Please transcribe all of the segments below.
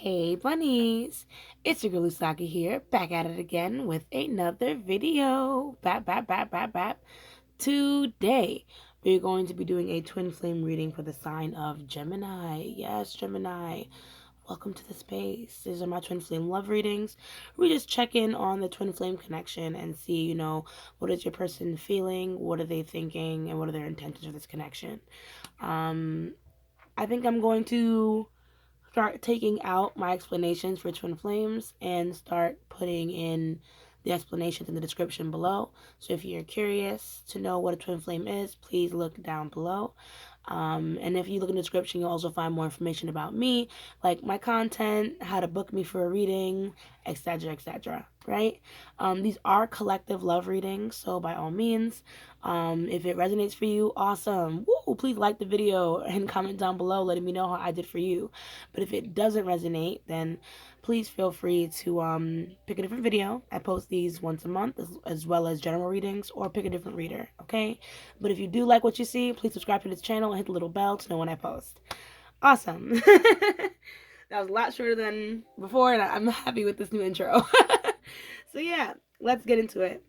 Hey bunnies, it's your girl Usagi here, back at it again with another video. Bap. Today, we're going to be doing a twin flame reading for the sign of Gemini. Yes, Gemini. Welcome to the space. These are my twin flame love readings. We just check in on the twin flame connection and see, what is your person feeling, what are they thinking, and what are their intentions for this connection. I think I'm going to start taking out my explanations for twin flames and start putting in the explanations in the description below. So if you're curious to know what a twin flame is, please look down below. And if you look in the description, you'll also find more information about me, like my content, how to book me for a reading, etc., right? These are collective love readings, so by all means, if it resonates for you, awesome. Woo, please like the video and comment down below letting me know how I did for you. But if it doesn't resonate, then please feel free to pick a different video. I post these once a month as well as general readings, or pick a different reader, okay? But if you do like what you see, please subscribe to this channel and hit the little bell to know when I post. Awesome. That was a lot shorter than before, and I'm happy with this new intro. So yeah, let's get into it.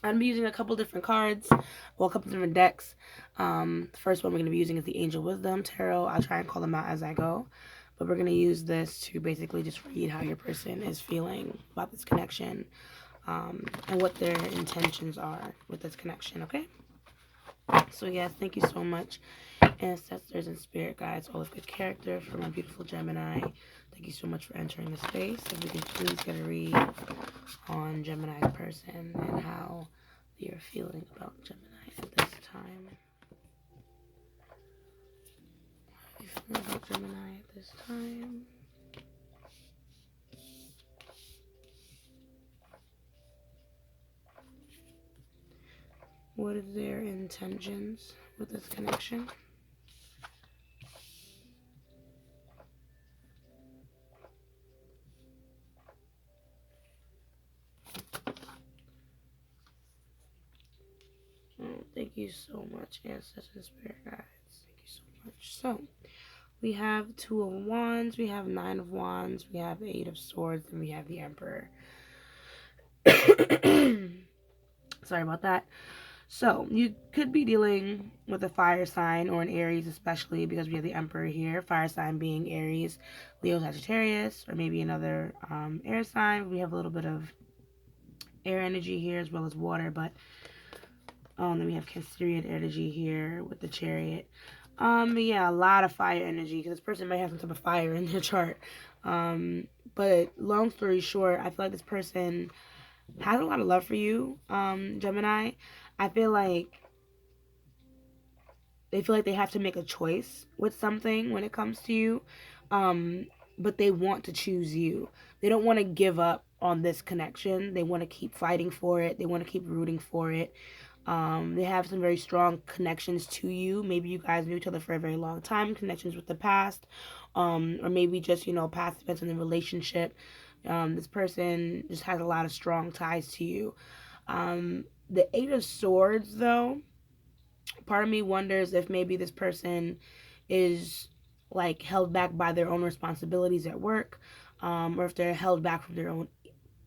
I'm using a couple different cards, well, a couple different decks. The first one we're going to be using is the Angel Wisdom Tarot. I'll try and call them out as I go. But we're going to use this to basically just read how your person is feeling about this connection, and what their intentions are with this connection, okay? So yes, thank you so much, ancestors and spirit guides, all of good character, for my beautiful Gemini. Thank you so much for entering the space. If we can please get a read on Gemini's person and how you're feeling about Gemini at this time. How are you feeling about Gemini at this time? What is their intentions with this connection? Oh, thank you so much, ancestors and spirit guides. Thank you so much. So, we have Two of Wands, we have Nine of Wands, we have the Eight of Swords, and we have the Emperor. Sorry about that. So, you could be dealing with a fire sign or an Aries, especially because we have the Emperor here. Fire sign being Aries, Leo, Sagittarius, or maybe another air sign. We have a little bit of air energy here as well as water, but then we have Cancerian energy here with the Chariot. Yeah, a lot of fire energy, because this person might have some type of fire in their chart. But long story short, I feel like this person has a lot of love for you, Gemini. I feel like they have to make a choice with something when it comes to you, but they want to choose you. They don't want to give up on this connection. They want to keep fighting for it. They want to keep rooting for it. They have some very strong connections to you. Maybe you guys knew each other for a very long time, connections with the past, or maybe just, past events in the relationship. This person just has a lot of strong ties to you. The Eight of Swords, though, part of me wonders if maybe this person is like held back by their own responsibilities at work, or if they're held back from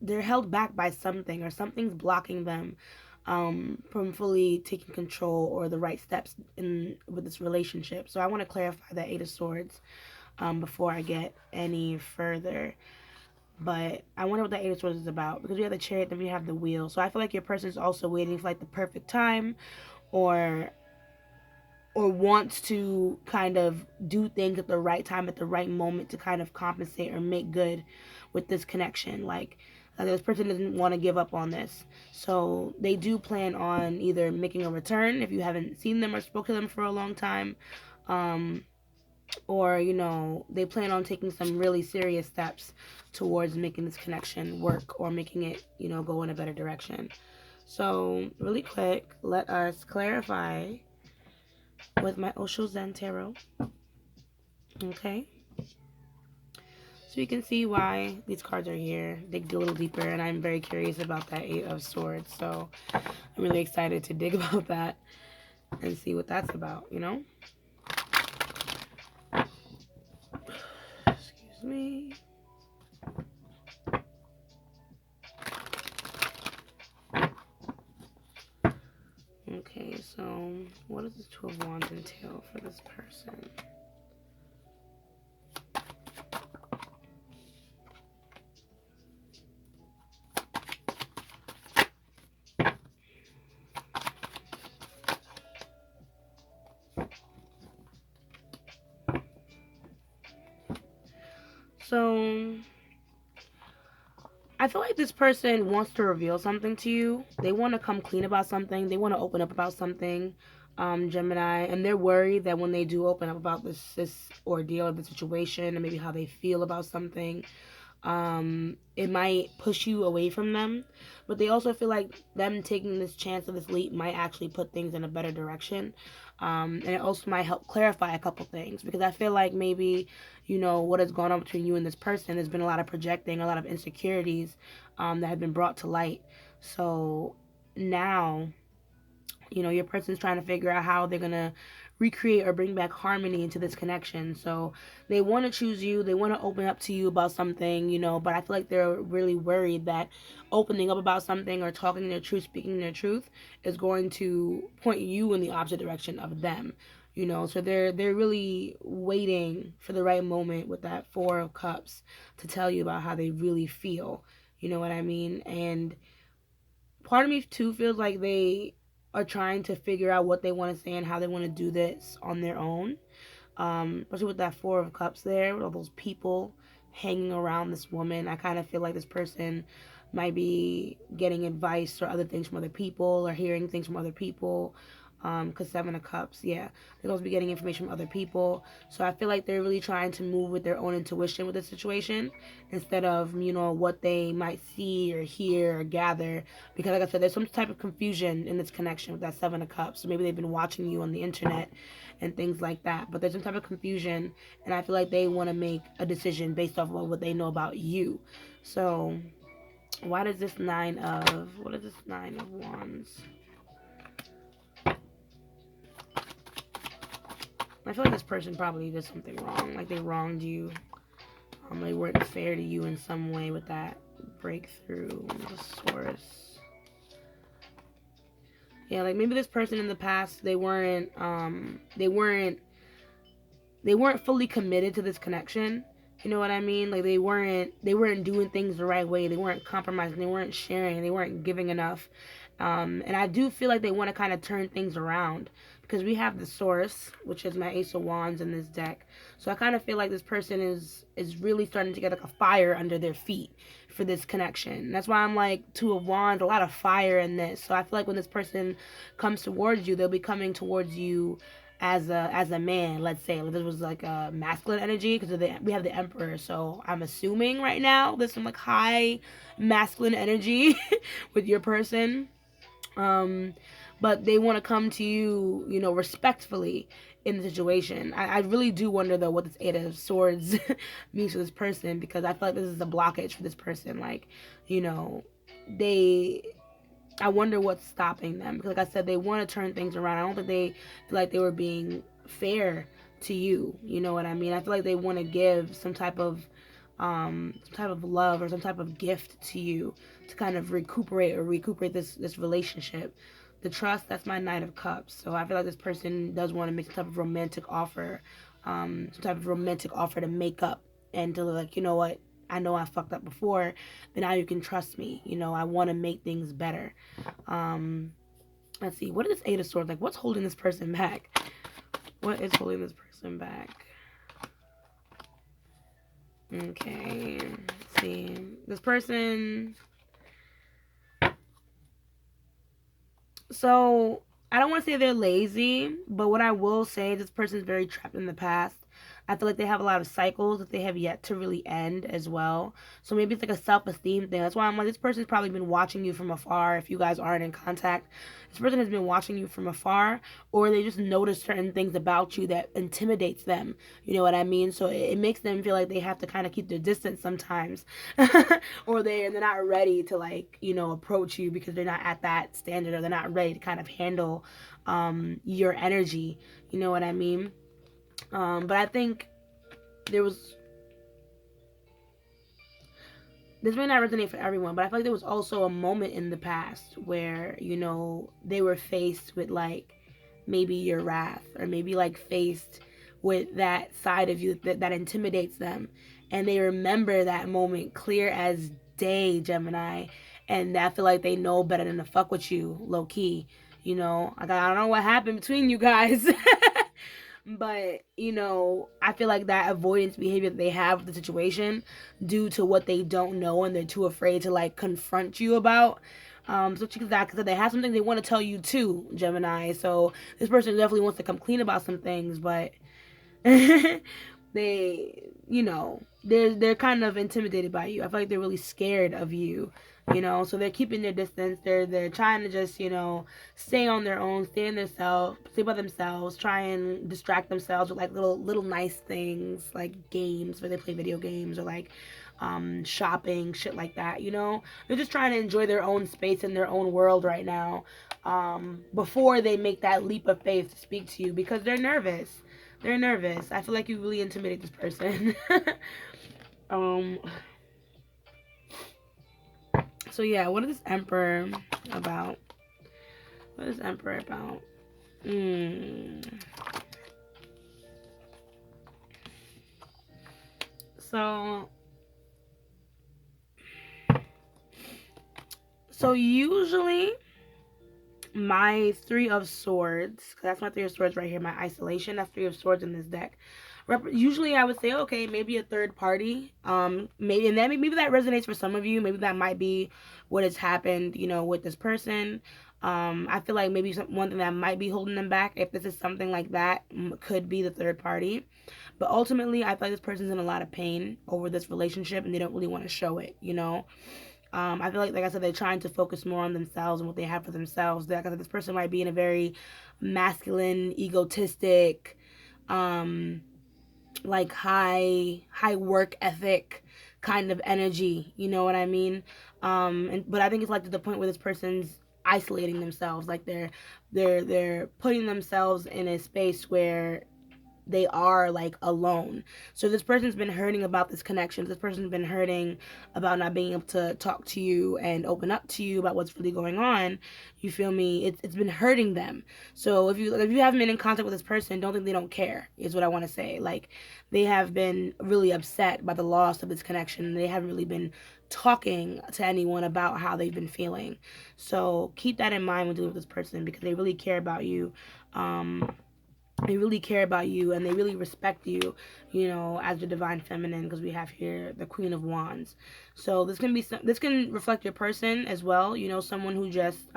they're held back by something, or something's blocking them from fully taking control or the right steps with this relationship. So I want to clarify that Eight of Swords before I get any further. But I wonder what that Eight of Swords is about, because we have the Chariot, then we have the Wheel. So I feel like your person's also waiting for like the perfect time, or wants to kind of do things at the right time, at the right moment, to kind of compensate or make good with this connection. Like, this person doesn't want to give up on this. So they do plan on either making a return if you haven't seen them or spoke to them for a long time. Or, they plan on taking some really serious steps towards making this connection work, or making it, go in a better direction. So really quick, let us clarify with my Osho Zen Tarot. Okay. So you can see why these cards are here. Dig a little deeper, and I'm very curious about that Eight of Swords. So I'm really excited to dig about that and see what that's about, Excuse me. does Two of Wands entail for this person? So I feel like this person wants to reveal something to you. They want to come clean about something. They want to open up about something, Gemini, and they're worried that when they do open up about this ordeal or the situation, and maybe how they feel about something, it might push you away from them. But they also feel like them taking this chance of this leap might actually put things in a better direction. And it also might help clarify a couple things, because I feel like maybe, what has gone on between you and this person, there's been a lot of projecting, a lot of insecurities that have been brought to light. So now, your person's trying to figure out how they're going to recreate or bring back harmony into this connection. So they want to choose you, they want to open up to you about something, but I feel like they're really worried that opening up about something or talking their truth, speaking their truth, is going to point you in the opposite direction of them. So they're really waiting for the right moment with that Four of Cups to tell you about how they really feel. You know what I mean? And part of me too feels like they are trying to figure out what they want to say and how they want to do this on their own. Especially with that Four of Cups there, with all those people hanging around this woman. I kind of feel like this person might be getting advice or other things from other people, or hearing things from other people. Because Seven of Cups, yeah, they're supposed to be getting information from other people. So I feel like they're really trying to move with their own intuition with the situation, instead of, what they might see or hear or gather. Because like I said, there's some type of confusion in this connection with that Seven of Cups. So maybe they've been watching you on the internet and things like that. But there's some type of confusion, and I feel like they want to make a decision based off of what they know about you. So why does this what is this Nine of Wands? I feel like this person probably did something wrong. Like they wronged you. They weren't fair to you in some way with that breakthrough. The Source. Yeah, like maybe this person in the past, they weren't fully committed to this connection. You know what I mean? Like they weren't doing things the right way. They weren't compromising. They weren't sharing. They weren't giving enough. And I do feel like they want to kind of turn things around, because we have the Source, which is my Ace of Wands in this deck. So I kind of feel like this person is really starting to get like a fire under their feet for this connection. That's why I'm like Two of Wands, a lot of fire in this. So I feel like when this person comes towards you, they'll be coming towards you as a man. Let's say this was like a masculine energy, because we have the Emperor. So I'm assuming right now there's some like high masculine energy with your person. But they want to come to you, respectfully in the situation. I really do wonder, though, what this Eight of Swords means to this person, because I feel like this is a blockage for this person. Like, I wonder what's stopping them. Because, like I said, they want to turn things around. I don't think they feel like they were being fair to you. You know what I mean? I feel like they want to give some type of love or some type of gift to you to kind of recuperate this relationship. The Trust, that's my Knight of Cups. So I feel like this person does want to make some type of romantic offer, to make up, and to like, you know what, I know I fucked up before, but now you can trust me. I want to make things better. Let's see, what is this Eight of Swords like? What's holding this person back? What is holding this person back? Okay, let's see. This person. So, I don't want to say they're lazy, but what I will say, this person is very trapped in the past. I feel like they have a lot of cycles that they have yet to really end as well. So maybe it's like a self-esteem thing. That's why I'm like, this person's probably been watching you from afar. If you guys aren't in contact, this person has been watching you from afar, or they just notice certain things about you that intimidates them. You know what I mean? So it makes them feel like they have to kind of keep their distance sometimes, or they're not ready to like, approach you, because they're not at that standard, or they're not ready to kind of handle your energy. You know what I mean? But I think this may not resonate for everyone, but I feel like there was also a moment in the past where, they were faced with like maybe your wrath, or maybe like faced with that side of you that intimidates them, and they remember that moment clear as day, Gemini, and I feel like they know better than to fuck with you, low key. You know, I don't know what happened between you guys. But, you know, I feel like that avoidance behavior that they have with the situation due to what they don't know and they're too afraid to like confront you about. So because they have something they want to tell you too, Gemini. So this person definitely wants to come clean about some things, but they, you know, they're kind of intimidated by you. I feel like they're really scared of you, you know, so they're keeping their distance. They're trying to just, you know, stay on their own, stay by themselves, try and distract themselves with like little nice things like games where they play video games, or like shopping, shit like that, you know. They're just trying to enjoy their own space in their own world right now, before they make that leap of faith to speak to you, because they're nervous. They're nervous. I feel like you really intimidate this person. um so yeah, what is this Emperor about? What is Emperor about? So usually my Three of Swords, because that's my Three of Swords right here, my isolation, that's Three of Swords in this deck. Usually I would say, okay, maybe a third party, maybe, and then maybe that resonates for some of you. Maybe that might be what has happened, you know, with this person. I feel like maybe one thing that might be holding them back, if this is something like that, could be the third party. But ultimately, I feel like this person's in a lot of pain over this relationship, and they don't really want to show it, you know. I feel like I said, they're trying to focus more on themselves and what they have for themselves. Like I said, this person might be in a very masculine, egotistic, like high work ethic kind of energy. You know what I mean? But I think it's like to the point where this person's isolating themselves. Like they're putting themselves in a space where they are like alone. So this person's been hurting about this connection. This person's been hurting about not being able to talk to you and open up to you about what's really going on. You feel me? It's been hurting them. So if you haven't been in contact with this person, don't think they don't care, is what I want to say. Like, they have been really upset by the loss of this connection. They haven't really been talking to anyone about how they've been feeling. So keep that in mind when dealing with this person, because they really care about you. They really care about you, and they really respect you, you know, as the divine feminine, because we have here the Queen of Wands. So this can reflect your person as well, you know, someone who just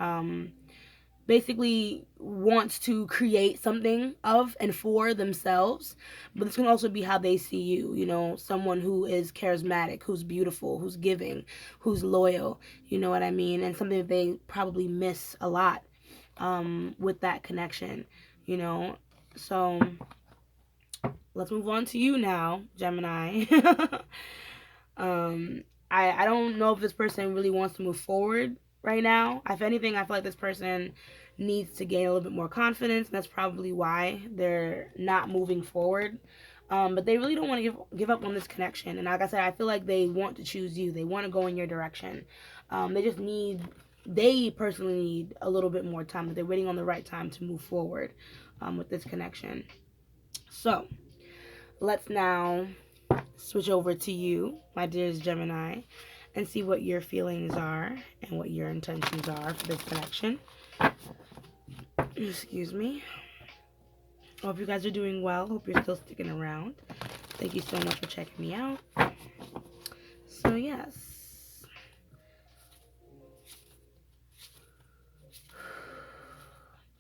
basically wants to create something of and for themselves. But this can also be how they see you, you know, someone who is charismatic, who's beautiful, who's giving, who's loyal, you know what I mean, and something that they probably miss a lot with that connection, you know. So let's move on to you now, Gemini. I don't know if this person really wants to move forward right now. If anything, I feel like this person needs to gain a little bit more confidence. That's probably why they're not moving forward. But they really don't want to give up on this connection. And like I said, I feel like they want to choose you. They want to go in your direction. They personally need a little bit more time. But they're waiting on the right time to move forward with this connection. So let's now switch over to you, my dearest Gemini, and see what your feelings are and what your intentions are for this connection. Excuse me. Hope you guys are doing well. Hope you're still sticking around. Thank you so much for checking me out. So yes.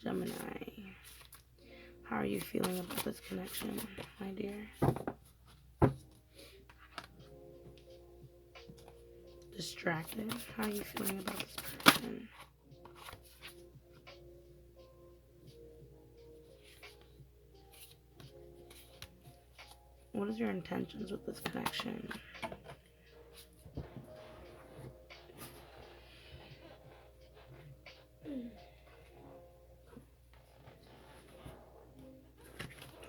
Gemini, how are you feeling about this connection, my dear? Distracted. How are you feeling about this person? What is your intentions with this connection?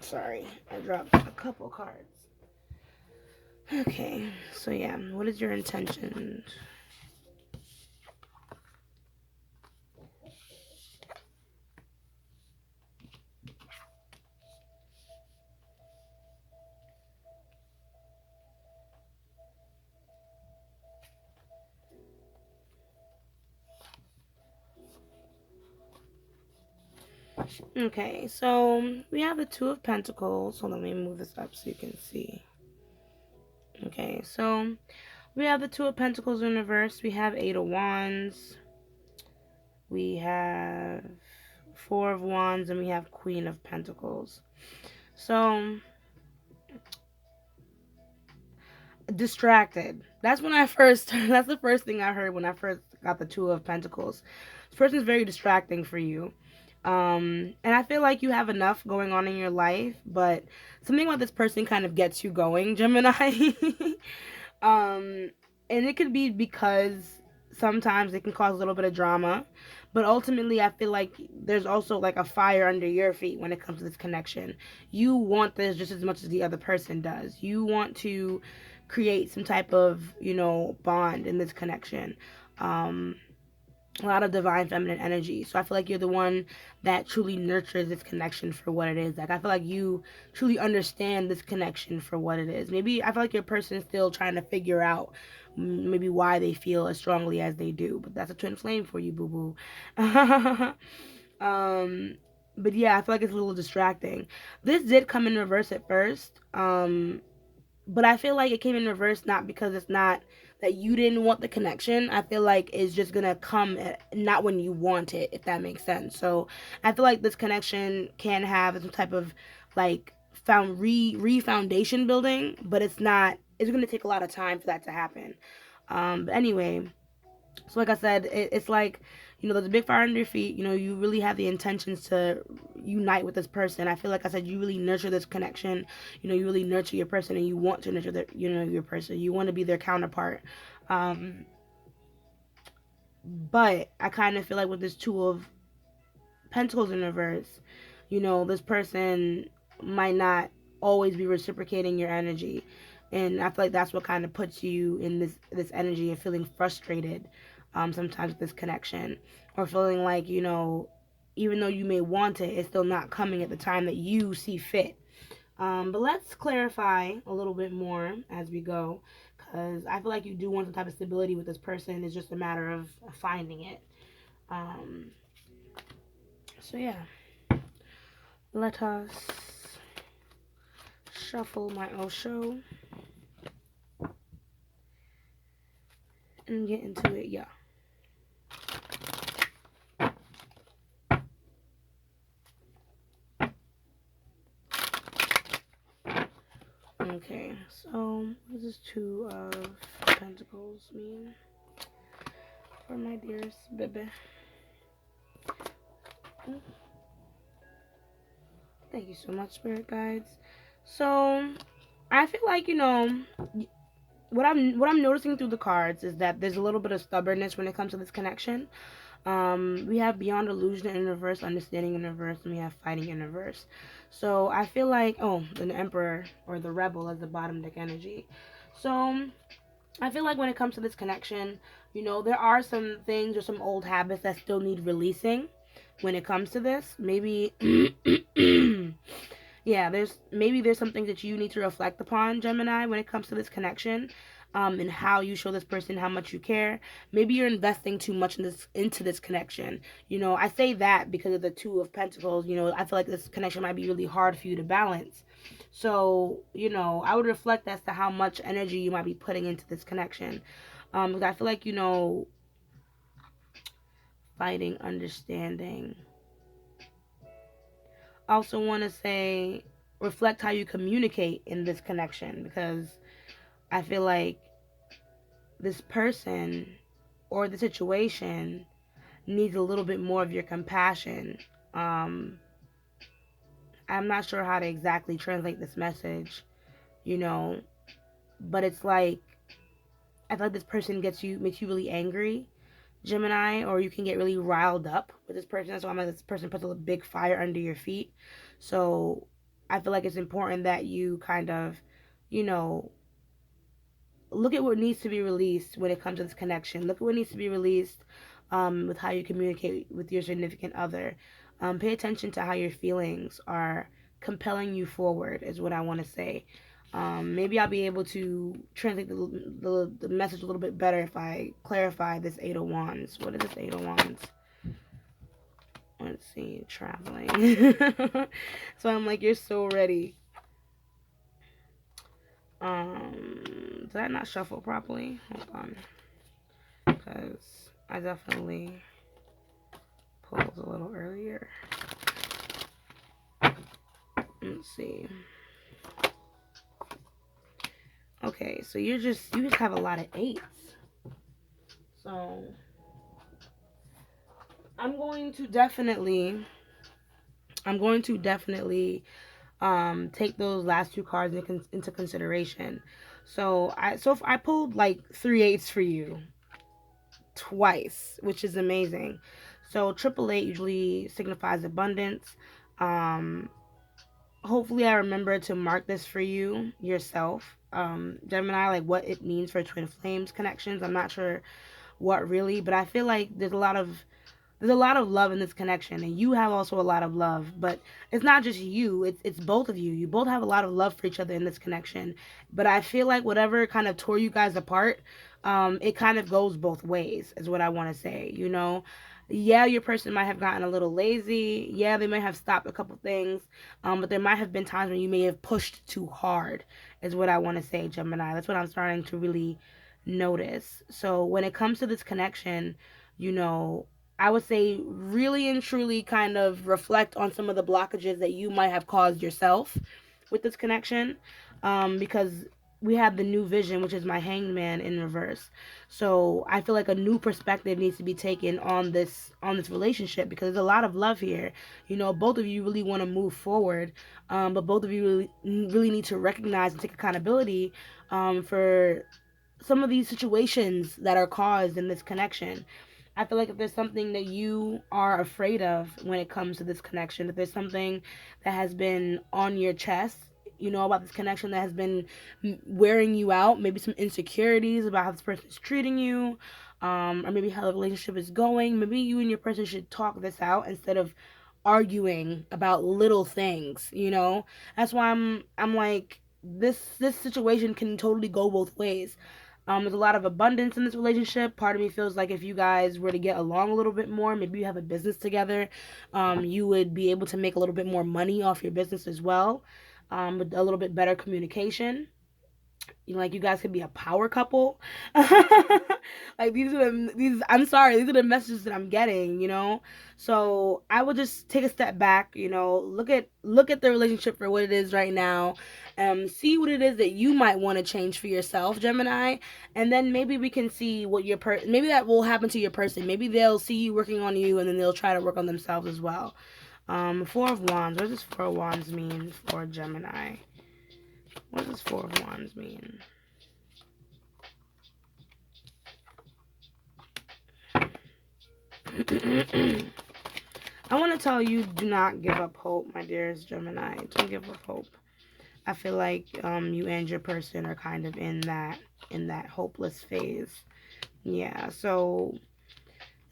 Sorry, I dropped a couple cards. Okay, so yeah, what is your intention? Okay, so we have the Two of Pentacles. Hold on, let me move this up so you can see. Okay, so we have the Two of Pentacles in reverse. We have Eight of Wands. We have Four of Wands, and we have Queen of Pentacles. So, distracted. That's when I first, that's the first thing I heard when I first got the Two of Pentacles. This person's very distracting for you. And I feel like you have enough going on in your life, but something about this person kind of gets you going, Gemini. And it could be because sometimes it can cause a little bit of drama, but ultimately I feel like there's also like a fire under your feet when it comes to this connection. You want this just as much as the other person does. You want to create some type of, bond in this connection. A lot of divine feminine energy. So I feel like you're the one that truly nurtures this connection for what it is. Like, I feel like you truly understand this connection for what it is. Maybe I feel like your person is still trying to figure out maybe why they feel as strongly as they do. But that's a twin flame for you, boo boo. But yeah, I feel like it's a little distracting. This did come in reverse at first. But I feel like it came in reverse not because it's not that you didn't want the connection. I feel like it's just gonna come not when you want it, if that makes sense. So I feel like this connection can have some type of like foundation building, but it's not. It's gonna take a lot of time for that to happen. But anyway, so like I said, it's like, there's a big fire under your feet. You really have the intentions to unite with this person. I feel like I said, you really nurture this connection. You really nurture your person, and you want to nurture your person. You want to be their counterpart. But I kind of feel like with this Two of Pentacles in reverse, this person might not always be reciprocating your energy. And I feel like that's what kind of puts you in this energy of feeling frustrated sometimes with this connection, or feeling like, even though you may want it, it's still not coming at the time that you see fit. But let's clarify a little bit more as we go, because I feel like you do want some type of stability with this person. It's just a matter of finding it. So yeah, let us shuffle my Osho and get into it, yeah. Okay, so what does this Two of Pentacles mean for my dearest baby? Thank you so much, spirit guides. So I feel like, what I'm noticing through the cards is that there's a little bit of stubbornness when it comes to this connection. We have Beyond Illusion in reverse, Understanding in reverse, and we have Fighting in reverse. So I feel like, the Emperor or the Rebel as the bottom deck energy. So I feel like when it comes to this connection, there are some things or some old habits that still need releasing when it comes to this. Maybe yeah, there's some things that you need to reflect upon, Gemini, when it comes to this connection, and how you show this person how much you care. Maybe you're investing too much into this connection. I say that because of the Two of Pentacles. I feel like this connection might be really hard for you to balance. So, I would reflect as to how much energy you might be putting into this connection. Because I feel like, fighting, understanding. I also want to say reflect how you communicate in this connection, because I feel like this person or the situation needs a little bit more of your compassion. I'm not sure how to exactly translate this message, but it's like I feel like this person makes you really angry, Gemini, or you can get really riled up with this person. That's why I'm like, this person puts a big fire under your feet. So I feel like it's important that you kind of, you know, look at what needs to be released when it comes to this connection. Look at what needs to be released with how you communicate with your significant other. Pay attention to how your feelings are compelling you forward, is what I want to say. Maybe I'll be able to translate the message a little bit better if I clarify this Eight of Wands. What is this Eight of Wands? Let's see, traveling. So I'm like, you're so ready. Did I not shuffle properly? Hold on. Because I definitely pulled a little earlier. Let's see. Okay, so you just have a lot of eights. So I'm going to definitely take those last two cards into consideration. So I pulled like 3 8s for you twice, which is amazing. So triple eight usually signifies abundance. Hopefully I remember to mark this for you yourself. Gemini, like what it means for twin flames connections. I'm not sure what really, but I feel like there's a lot of love in this connection, and you have also a lot of love, but it's not just you, it's both of you. You both have a lot of love for each other in this connection, but I feel like whatever kind of tore you guys apart, it kind of goes both ways is what I want to say, you know. Yeah, your person might have gotten a little lazy. Yeah, they might have stopped a couple things, but there might have been times when you may have pushed too hard is what I want to say, Gemini. That's what I'm starting to really notice. So when it comes to this connection, you know, I would say really and truly kind of reflect on some of the blockages that you might have caused yourself with this connection, because we have the new vision, which is my hangman in reverse. So I feel like a new perspective needs to be taken on this relationship, because there's a lot of love here. You know, both of you really want to move forward, but both of you really need to recognize and take accountability for some of these situations that are caused in this connection. I feel like if there's something that you are afraid of when it comes to this connection, if there's something that has been on your chest, you know, about this connection that has been wearing you out, maybe some insecurities about how this person is treating you, or maybe how the relationship is going, maybe you and your person should talk this out instead of arguing about little things, you know. That's why I'm like, this situation can totally go both ways. There's a lot of abundance in this relationship. Part of me feels like if you guys were to get along a little bit more, maybe you have a business together, you would be able to make a little bit more money off your business as well, with a little bit better communication. You know, like you guys could be a power couple. Like these I'm sorry, these are the messages that I'm getting, you know. So I would just take a step back, you know, look at the relationship for what it is right now, see what it is that you might want to change for yourself, Gemini, and then maybe we can see what maybe that will happen to your person. Maybe they'll see you working on you, and then they'll try to work on themselves as well. Four of Wands. What does Four of Wands mean for Gemini? What does Four of Wands mean? I want to tell you, do not give up hope, my dearest Gemini. Don't give up hope. I feel like you and your person are kind of in that hopeless phase. Yeah, so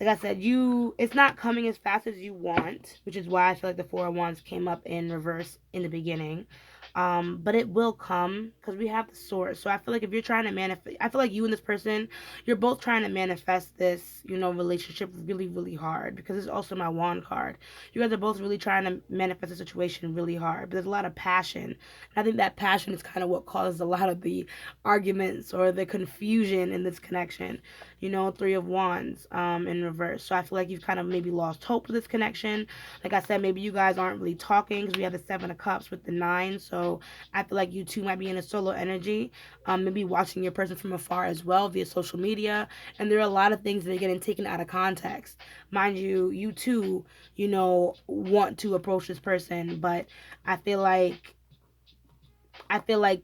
like I said, it's not coming as fast as you want, which is why I feel like the Four of Wands came up in reverse in the beginning. But it will come because we have the source. So I feel like if you're trying to manifest, I feel like you and this person, you're both trying to manifest this, you know, relationship really, really hard, because it's also my wand card. You guys are both really trying to manifest a situation really hard, but there's a lot of passion. And I think that passion is kind of what causes a lot of the arguments or the confusion in this connection. You know, Three of Wands in reverse. So I feel like you've kind of maybe lost hope with this connection. Like I said, maybe you guys aren't really talking because we have the Seven of Cups with the Nine. So I feel like you two might be in a solo energy. Maybe watching your person from afar as well via social media. And there are a lot of things that are getting taken out of context. Mind you, you two, you know, want to approach this person, but I feel like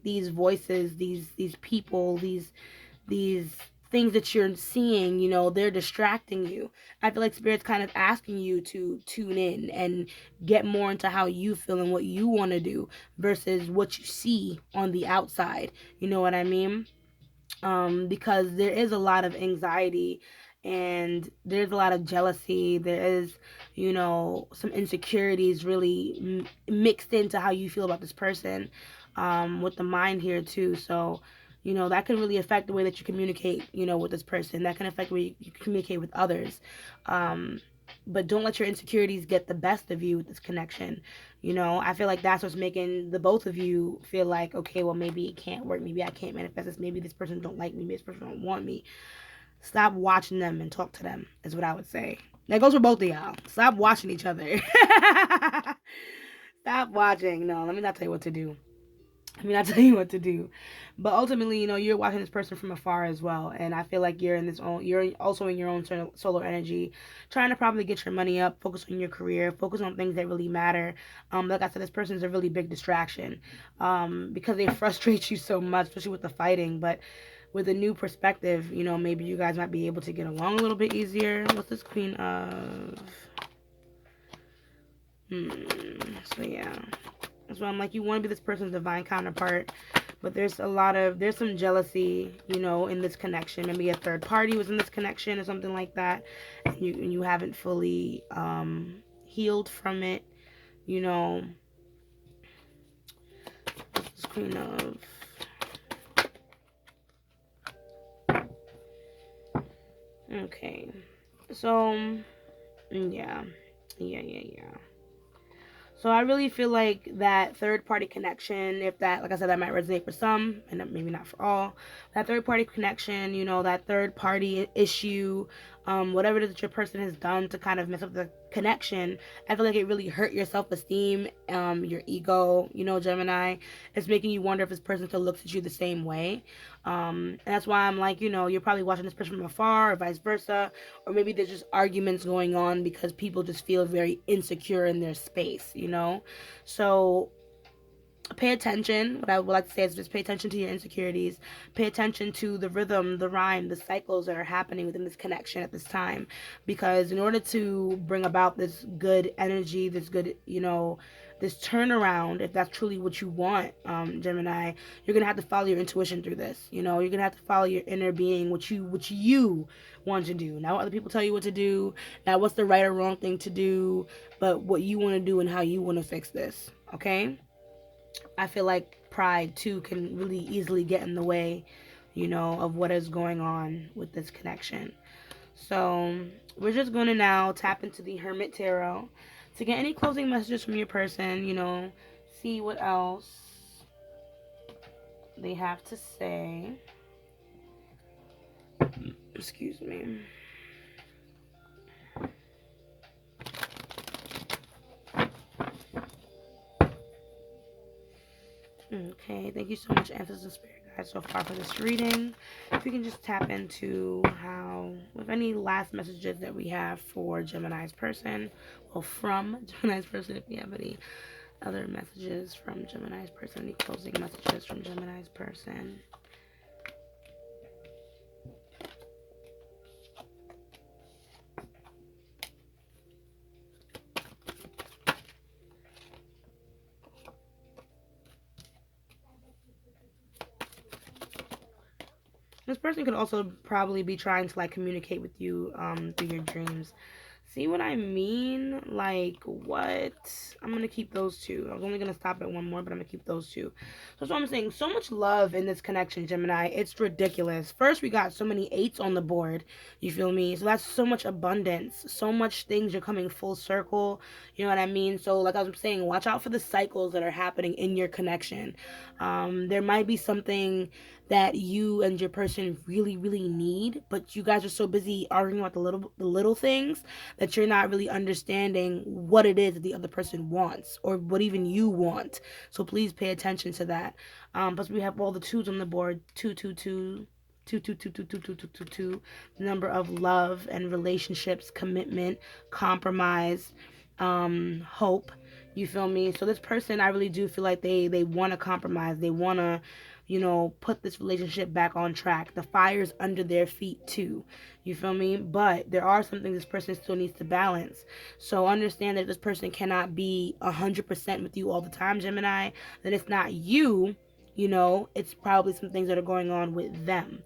these voices, these people, these things that you're seeing, you know, they're distracting you. I feel like Spirit's kind of asking you to tune in and get more into how you feel and what you want to do versus what you see on the outside. You know what I mean? Because there is a lot of anxiety and there's a lot of jealousy. There is, you know, some insecurities really mixed into how you feel about this person, with the mind here too. So, you know, that can really affect the way that you communicate, you know, with this person. That can affect the way you communicate with others. but don't let your insecurities get the best of you with this connection. I feel like that's what's making the both of you feel like, okay, well, maybe it can't work. Maybe I can't manifest this. Maybe this person don't like me. Maybe this person don't want me. Stop watching them and talk to them is what I would say. That goes for both of y'all. Stop watching each other. Stop watching. No, let me not tell you what to do. I tell you what to do. But ultimately, you're watching this person from afar as well. And I feel like you're also in your own solar energy, trying to probably get your money up, focus on your career, focus on things that really matter. Like I said, this person is a really big distraction, because they frustrate you so much, especially with the fighting. But with a new perspective, maybe you guys might be able to get along a little bit easier. What's this Queen of? So yeah. So I'm like, you want to be this person's divine counterpart, but there's some jealousy, in this connection. Maybe a third party was in this connection or something like that, and you haven't fully healed from it. This Queen of. Okay, so yeah. So I really feel like that third party connection, if that, like I said, that might resonate for some and maybe not for all. That third party connection, that third party issue, whatever it is that your person has done to kind of mess up the connection, I feel like it really hurt your self esteem, your ego, Gemini. It's making you wonder if this person still looks at you the same way. And that's why I'm like, you're probably watching this person from afar or vice versa. Or maybe there's just arguments going on because people just feel very insecure in their space, So pay attention. What I would like to say is just pay attention to your insecurities. Pay attention to the rhythm, the rhyme, the cycles that are happening within this connection at this time. Because in order to bring about this good energy, this good, this turnaround, if that's truly what you want, Gemini, you're gonna have to follow your intuition through this. You're gonna have to follow your inner being, what you want to do. Not what other people tell you what to do, not what's the right or wrong thing to do, but what you want to do and how you want to fix this. Okay? I feel like pride too can really easily get in the way, of what is going on with this connection. So we're just going to now tap into the Hermit Tarot to get any closing messages from your person, see what else they have to say. Excuse me. Okay, thank you so much, Answers and Spirit Guides, so far for this reading. If you can just tap into with any last messages that we have for Gemini's person, well, from Gemini's person, if you have any other messages from Gemini's person, any closing messages from Gemini's person. This person could also probably be trying to communicate with you through your dreams. See what I mean? Like, what? I'm going to keep those two. I was only going to stop at one more, but I'm going to keep those two. So that's what I'm saying. So much love in this connection, Gemini. It's ridiculous. First, we got so many 8s on the board. You feel me? So that's so much abundance. So much things are coming full circle. You know what I mean? So like I was saying, watch out for the cycles that are happening in your connection. There might be something that you and your person really, really need, but you guys are so busy arguing about the little things that you're not really understanding what it is that the other person wants or what even you want. So please pay attention to that. Plus we have all the 2s on the board, 222. 2, the number of love and relationships, commitment, compromise, hope. You feel me? So this person, I really do feel like they want to compromise. They want to, put this relationship back on track. The fire's under their feet too. You feel me? But there are some things this person still needs to balance. So understand that this person cannot be 100% with you all the time, Gemini. That it's not you, it's probably some things that are going on with them.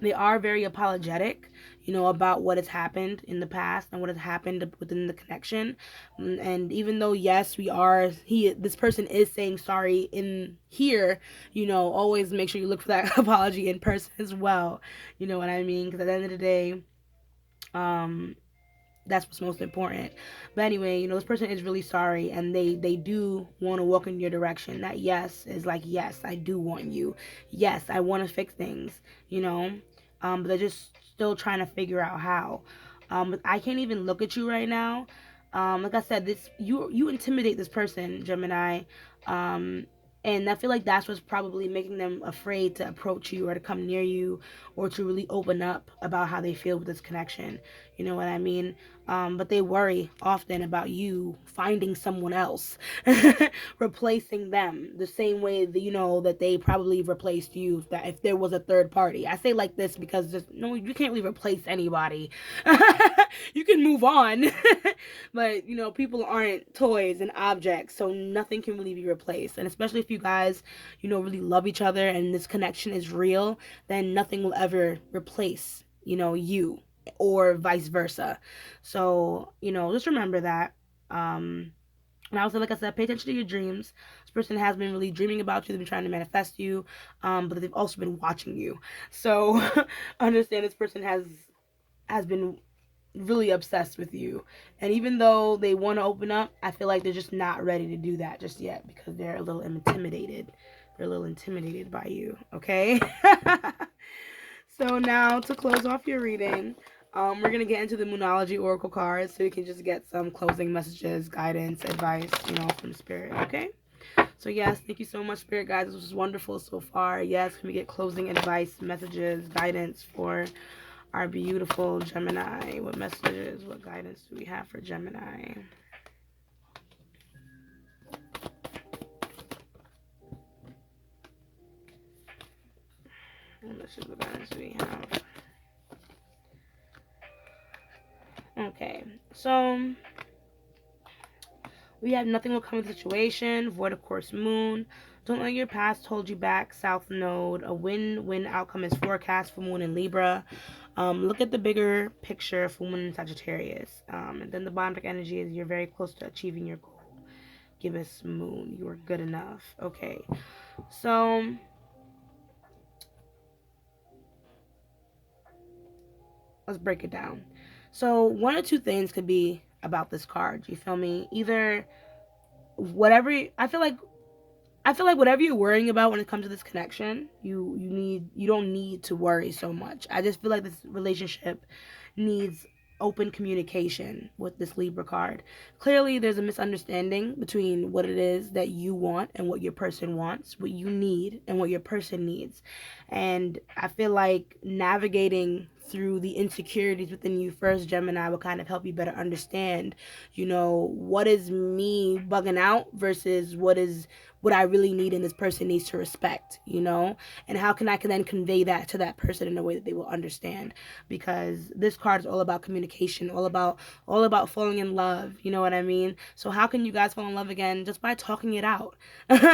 They are very apologetic, about what has happened in the past and what has happened within the connection. And even though, yes, this person is saying sorry in here, always make sure you look for that apology in person as well. You know what I mean? Because at the end of the day, that's what's most important. But anyway, you know, this person is really sorry, and they do want to walk in your direction. That yes is like, yes, I do want you. Yes, I want to fix things, you know. But they're just still trying to figure out how. But I can't even look at you right now. Like I said, this you intimidate this person, Gemini. Um, and I feel like that's what's probably making them afraid to approach you or to come near you or to really open up about how they feel with this connection. You know what I mean? But they worry often about you finding someone else, replacing them the same way that, you know, that they probably replaced you. That if there was a third party, I say like this because just no, you can't really replace anybody. You can move on, but you know, people aren't toys and objects, so nothing can really be replaced. And especially if you guys, you know, really love each other and this connection is real, then nothing will ever replace, you know, you or vice versa. So, you know, just remember that. And also, like I said, pay attention to your dreams. This person has been really dreaming about you. They've been trying to manifest you, but they've also been watching you. So understand this person has been really obsessed with you. And even though they want to open up, I feel like they're just not ready to do that just yet because they're a little intimidated. They're a little intimidated by you, okay? So now to close off your reading, we're going to get into the Moonology Oracle cards so you can just get some closing messages, guidance, advice, you know, from Spirit, okay? So yes, thank you so much, Spirit guides. This was wonderful so far. Yes, can we get closing advice, messages, guidance for our beautiful Gemini? What messages, what guidance do we have for Gemini? What messages, what guidance do we have? Okay, so we have nothing will come in the situation, void of course moon. Don't let your past hold you back, south node. A win-win outcome is forecast for moon in Libra. Look at the bigger picture for moon in Sagittarius. And then the bottom energy is you're very close to achieving your goal. Give us moon. You are good enough. Okay. So let's break it down. So one or two things could be about this card. You feel me? Either whatever I feel like whatever you're worrying about when it comes to this connection, you don't need to worry so much. I just feel like this relationship needs open communication with this Libra card. Clearly there's a misunderstanding between what it is that you want and what your person wants, what you need and what your person needs. And I feel like navigating through the insecurities within you first, Gemini, will kind of help you better understand, you know, what is me bugging out versus what I really need and this person needs to respect, you know? And how can I then convey that to that person in a way that they will understand? Because this card is all about communication, all about falling in love, you know what I mean? So how can you guys fall in love again? Just by talking it out.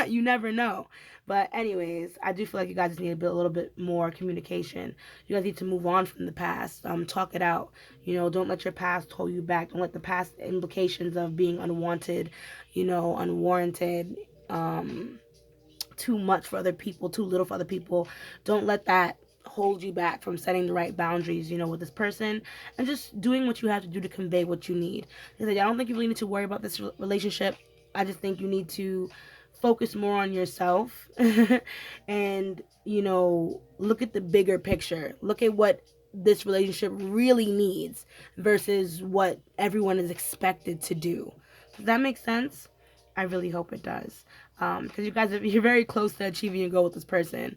You never know. But anyways, I do feel like you guys need to build a little bit more communication. You guys need to move on from the past. Talk it out. You know, don't let your past hold you back. Don't let the past implications of being unwanted, you know, unwarranted, too much for other people, too little for other people. Don't let that hold you back from setting the right boundaries, you know, with this person and just doing what you have to do to convey what you need. Because I don't think you really need to worry about this relationship. I just think you need to focus more on yourself and, you know, look at the bigger picture. Look at what this relationship really needs versus what everyone is expected to do. Does that make sense? I really hope it does. Because you're very close to achieving your goal with this person.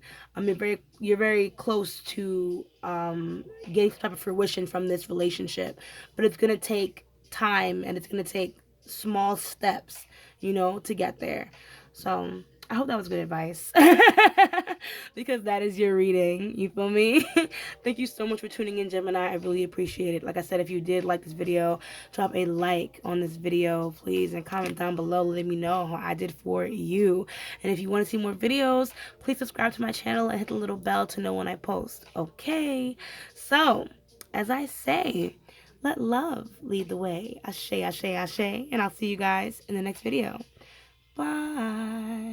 You're very close to getting some type of fruition from this relationship. But it's gonna take time and it's gonna take small steps, you know, to get there. So I hope that was good advice. Because that is your reading. You feel me? Thank you so much for tuning in, Gemini. I really appreciate it. Like I said, if you did like this video, drop a like on this video, please, and comment down below. Let me know how I did for you. And if you want to see more videos, please subscribe to my channel and hit the little bell to know when I post. Okay? So, as I say, let love lead the way. Ashe, ashe, ashe. And I'll see you guys in the next video. Bye.